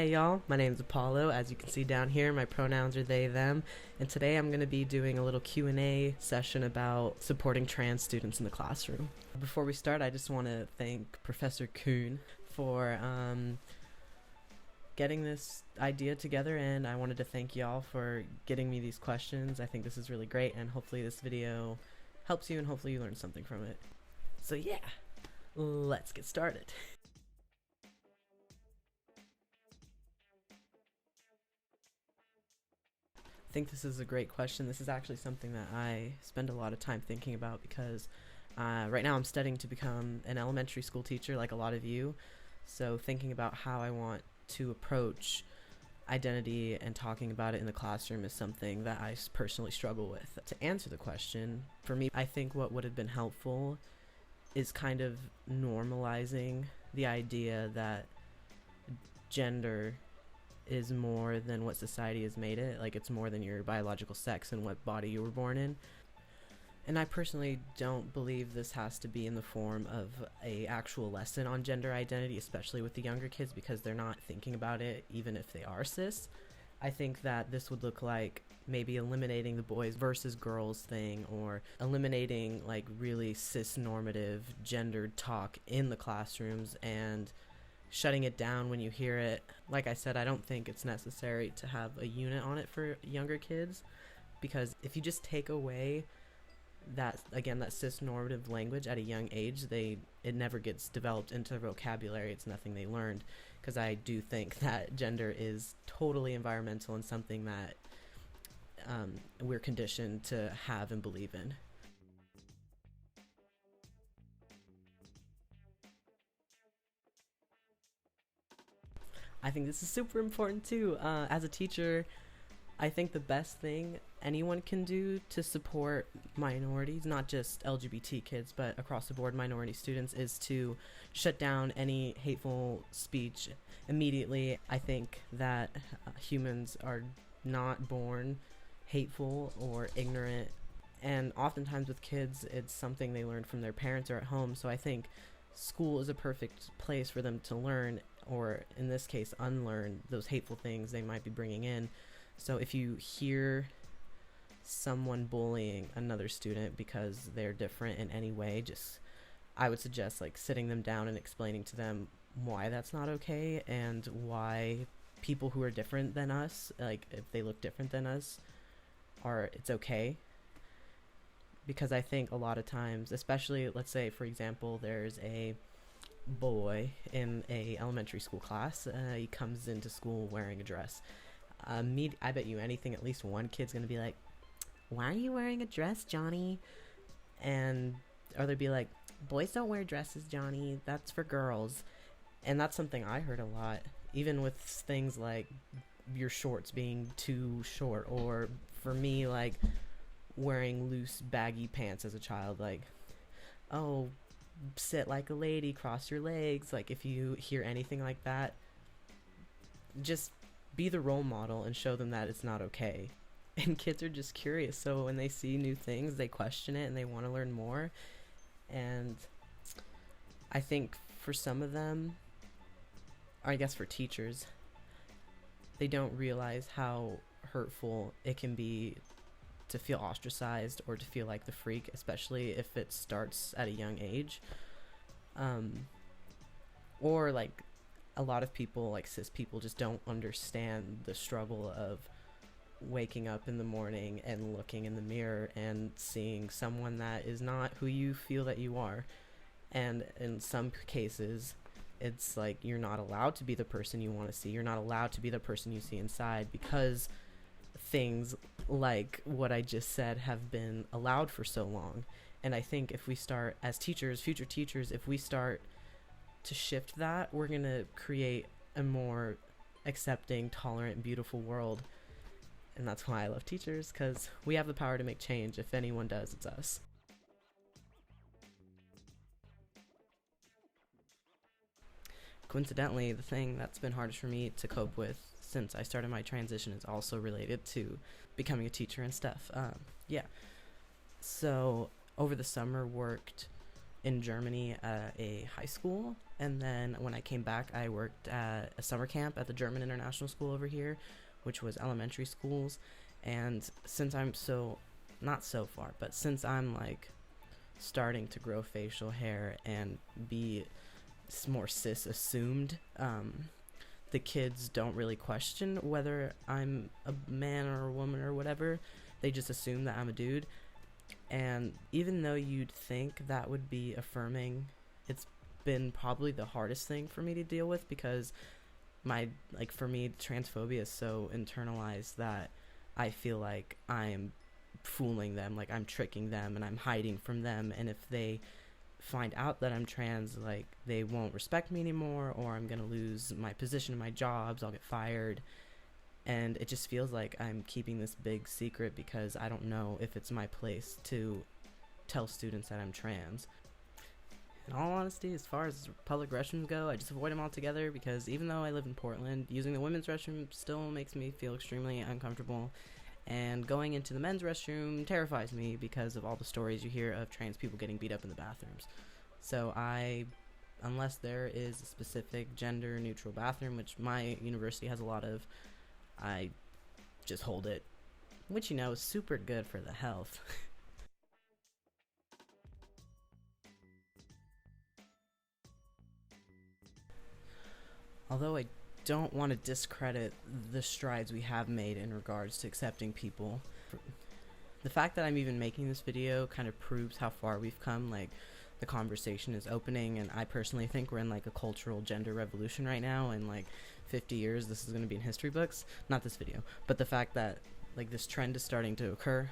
y'all, my name is Apollo. As you can see down here, my pronouns are they, them, and today I'm going to be doing a little Q&A session about supporting trans students in the classroom. Before we start, I just want to thank Professor Kuhn for getting this idea together, and I wanted to thank y'all for getting me these questions. I think this is really great, and hopefully this video helps you and hopefully you learn something from it. So yeah, let's get started. I think this is a great question. This is actually something that I spend a lot of time thinking about because right now I'm studying to become an elementary school teacher like a lot of you. So thinking about how I want to approach identity and talking about it in the classroom is something that I personally struggle with. To answer the question, for me, I think what would have been helpful is kind of normalizing the idea that gender is more than what society has made it. Like, it's more than your biological sex and what body you were born in. And I personally don't believe this has to be in the form of a actual lesson on gender identity, especially with the younger kids, because they're not thinking about it even if they are cis. I think that this would look like maybe eliminating the boys versus girls thing, or eliminating like really cis-normative gendered talk in the classrooms and shutting it down when you hear it. Like I said, I don't think it's necessary to have a unit on it for younger kids, because if you just take away that, again, that cis-normative language at a young age, it never gets developed into their vocabulary. It's nothing they learned, because I do think that gender is totally environmental and something that we're conditioned to have and believe in. I think this is super important too. As a teacher, I think the best thing anyone can do to support minorities, not just LGBT kids, but across the board minority students, is to shut down any hateful speech immediately. I think that humans are not born hateful or ignorant, and oftentimes with kids, it's something they learn from their parents or at home. So I think school is a perfect place for them to learn, or in this case, unlearn those hateful things they might be bringing in. So if you hear someone bullying another student because they're different in any way, I would suggest like sitting them down and explaining to them why that's not okay, and why people who are different than us, like if they look different than us, it's okay. Because I think a lot of times, especially, let's say for example, there's a boy in a elementary school class, he comes into school wearing a dress. I bet you anything, at least one kid's gonna be like, "Why are you wearing a dress, Johnny?" Or they'd be like, "Boys don't wear dresses, Johnny. That's for girls." And that's something I heard a lot, even with things like your shorts being too short, or for me, like wearing loose, baggy pants as a child. Like, "Oh, sit like a lady, cross your legs." Like, if you hear anything like that, just be the role model and show them that it's not okay. And kids are just curious, so when they see new things, they question it and they want to learn more. And I think for some of them, or I guess for teachers, they don't realize how hurtful it can be to feel ostracized or to feel like the freak, especially if it starts at a young age. Or like a lot of people, like cis people, just don't understand the struggle of waking up in the morning and looking in the mirror and seeing someone that is not who you feel that you are. And in some cases, it's like you're not allowed to be the person you want to see. You're not allowed to be the person you see inside, because things like what I just said have been allowed for so long. And I think if we start, as teachers, future teachers, if we start to shift that, we're going to create a more accepting, tolerant, beautiful world. And that's why I love teachers, because we have the power to make change. If anyone does, it's us. Coincidentally, the thing that's been hardest for me to cope with since I started my transition is also related to becoming a teacher and stuff. So over the summer, worked in Germany at a high school, and then when I came back, I worked at a summer camp at the German International School over here, which was elementary schools. And since I'm so, not so far, but since I'm like starting to grow facial hair and be more cis assumed, the kids don't really question whether I'm a man or a woman or whatever. They just assume that I'm a dude. And even though you'd think that would be affirming, it's been probably the hardest thing for me to deal with, because for me, transphobia is so internalized that I feel like I'm fooling them, like I'm tricking them and I'm hiding from them. And if they find out that I'm trans, like, they won't respect me anymore, or I'm gonna lose my position in my jobs, I'll get fired. And it just feels like I'm keeping this big secret because I don't know if it's my place to tell students that I'm trans. In all honesty, as far as public restrooms go, I just avoid them altogether, because even though I live in Portland, using the women's restroom still makes me feel extremely uncomfortable. And going into the men's restroom terrifies me because of all the stories you hear of trans people getting beat up in the bathrooms. So unless there is a specific gender neutral bathroom, which my university has a lot of, I just hold it, which is super good for the health. Although I don't want to discredit the strides we have made in regards to accepting people, the fact that I'm even making this video kind of proves how far we've come. Like, the conversation is opening, and I personally think we're in like a cultural gender revolution right now. In like 50 years, this is going to be in history books. Not this video, but the fact that like this trend is starting to occur.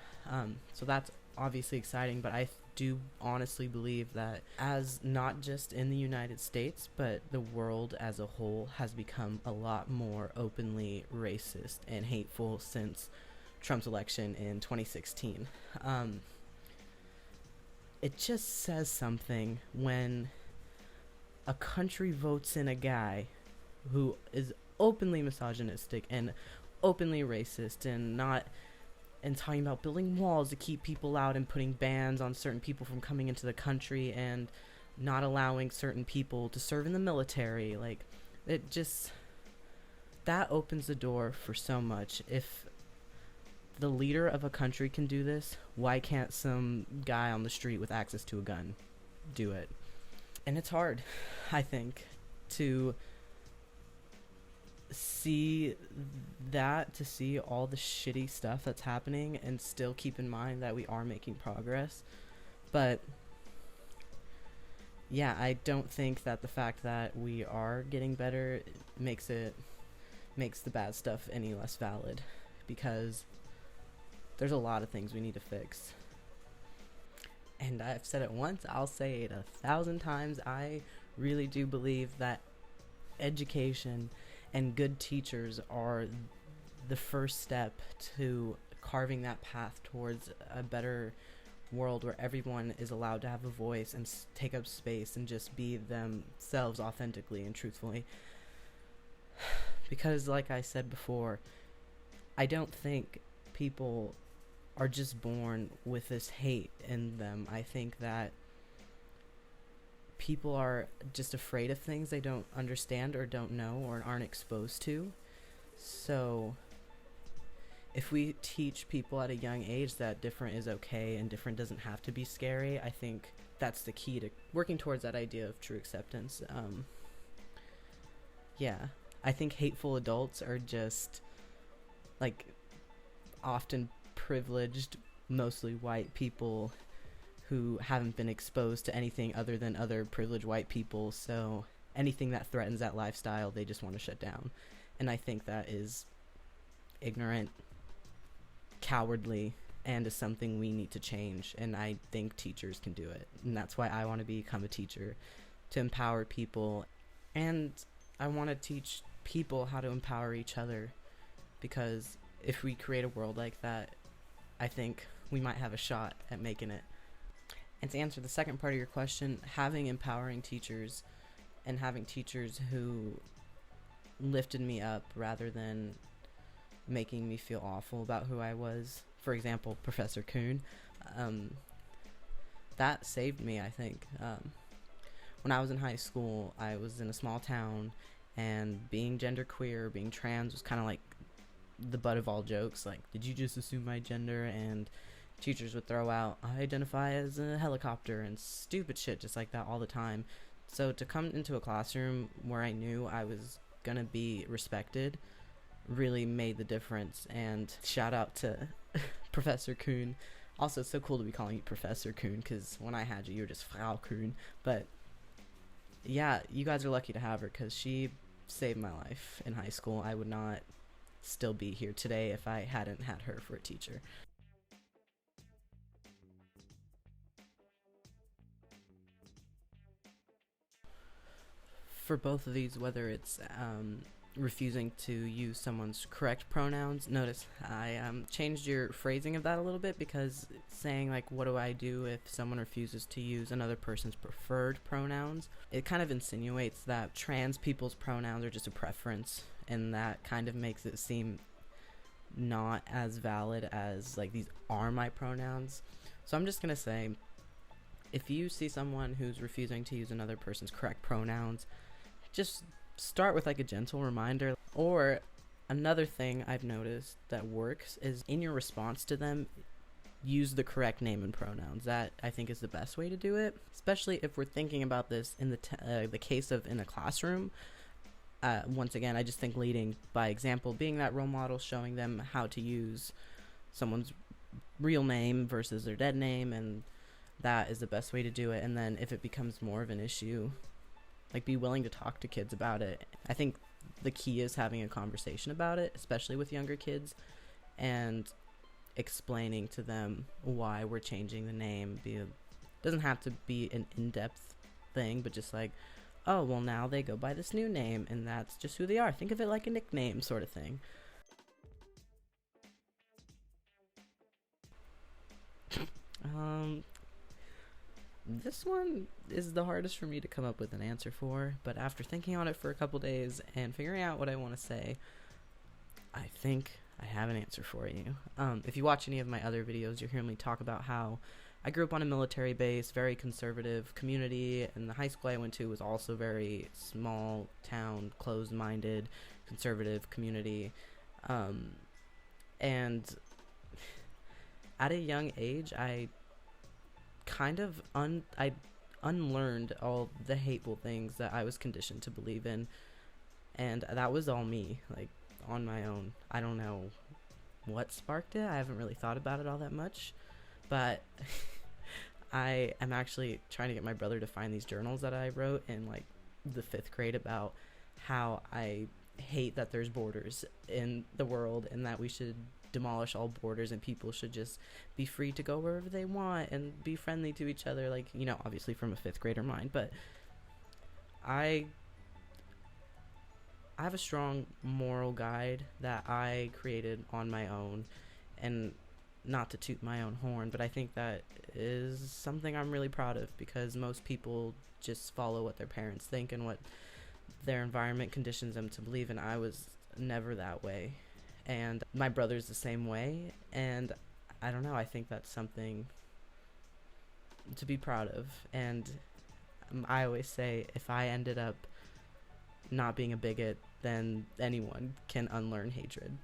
So that's obviously exciting, but I do honestly believe that, as not just in the United States, but the world as a whole has become a lot more openly racist and hateful since Trump's election in 2016. It just says something when a country votes in a guy who is openly misogynistic and openly racist, and talking about building walls to keep people out and putting bans on certain people from coming into the country and not allowing certain people to serve in the military. Like, that opens the door for so much. If the leader of a country can do this, why can't some guy on the street with access to a gun do it? And it's hard, I think, to see all the shitty stuff that's happening and still keep in mind that we are making progress. But yeah, I don't think that the fact that we are getting better makes the bad stuff any less valid, because there's a lot of things we need to fix. And I've said it once, I'll say it 1,000 times. I really do believe that education and good teachers are the first step to carving that path towards a better world where everyone is allowed to have a voice and take up space and just be themselves authentically and truthfully. Because, like I said before, I don't think people are just born with this hate in them. I think that people are just afraid of things they don't understand or don't know or aren't exposed to. So if we teach people at a young age that different is okay and different doesn't have to be scary, I think that's the key to working towards that idea of true acceptance. Yeah, I think hateful adults are just like often privileged, mostly white people who haven't been exposed to anything other than other privileged white people, so anything that threatens that lifestyle, they just want to shut down. And I think that is ignorant, cowardly, and is something we need to change, and I think teachers can do it. And that's why I want to become a teacher, to empower people, and I want to teach people how to empower each other, because if we create a world like that, I think we might have a shot at making it. And to answer the second part of your question, having empowering teachers and having teachers who lifted me up rather than making me feel awful about who I was. For example, Professor Kuhn. that saved me, I think. When I was in high school, I was in a small town, and being genderqueer, being trans was kind of like the butt of all jokes. Like, did you just assume my gender? And teachers would throw out, I identify as a helicopter, and stupid shit just like that all the time. So to come into a classroom where I knew I was gonna be respected really made the difference. And shout out to Professor Kuhn. Also, it's so cool to be calling you Professor Kuhn, because when I had you, you were just Frau Kuhn. But yeah, you guys are lucky to have her, because she saved my life in high school. I would not still be here today if I hadn't had her for a teacher. For both of these, whether it's refusing to use someone's correct pronouns, notice I changed your phrasing of that a little bit, because saying like, what do I do if someone refuses to use another person's preferred pronouns, it kind of insinuates that trans people's pronouns are just a preference, and that kind of makes it seem not as valid as like, these are my pronouns. So I'm just gonna say, if you see someone who's refusing to use another person's correct pronouns, just start with like a gentle reminder. Or another thing I've noticed that works is, in your response to them, use the correct name and pronouns. That, I think, is the best way to do it, especially if we're thinking about this in the case of in a classroom. Once again, I just think leading by example, being that role model, showing them how to use someone's real name versus their dead name, and that is the best way to do it. And then if it becomes more of an issue, like, be willing to talk to kids about it. I think the key is having a conversation about it, especially with younger kids, and explaining to them why we're changing the name. It doesn't have to be an in-depth thing, but just like, oh, well, now they go by this new name, and that's just who they are. Think of it like a nickname sort of thing. This one is the hardest for me to come up with an answer for, but after thinking on it for a couple days and figuring out what I want to say, I think I have an answer for you. If you watch any of my other videos, you'll hear me talk about how I grew up on a military base, very conservative community, and the high school I went to was also very small town, closed-minded, conservative community. And at a young age, I kind of I unlearned all the hateful things that I was conditioned to believe in, and that was all me, like, on my own. I don't know what sparked it. I haven't really thought about it all that much, but I am actually trying to get my brother to find these journals that I wrote in like the 5th grade about how I hate that there's borders in the world, and that we should demolish all borders, and people should just be free to go wherever they want and be friendly to each other, like, you know, obviously from a 5th grader mind. But I have a strong moral guide that I created on my own, and not to toot my own horn, but I think that is something I'm really proud of, because most people just follow what their parents think and what their environment conditions them to believe, and I was never that way. And my brother's the same way, and I don't know, I think that's something to be proud of. And I always say, if I ended up not being a bigot, then anyone can unlearn hatred.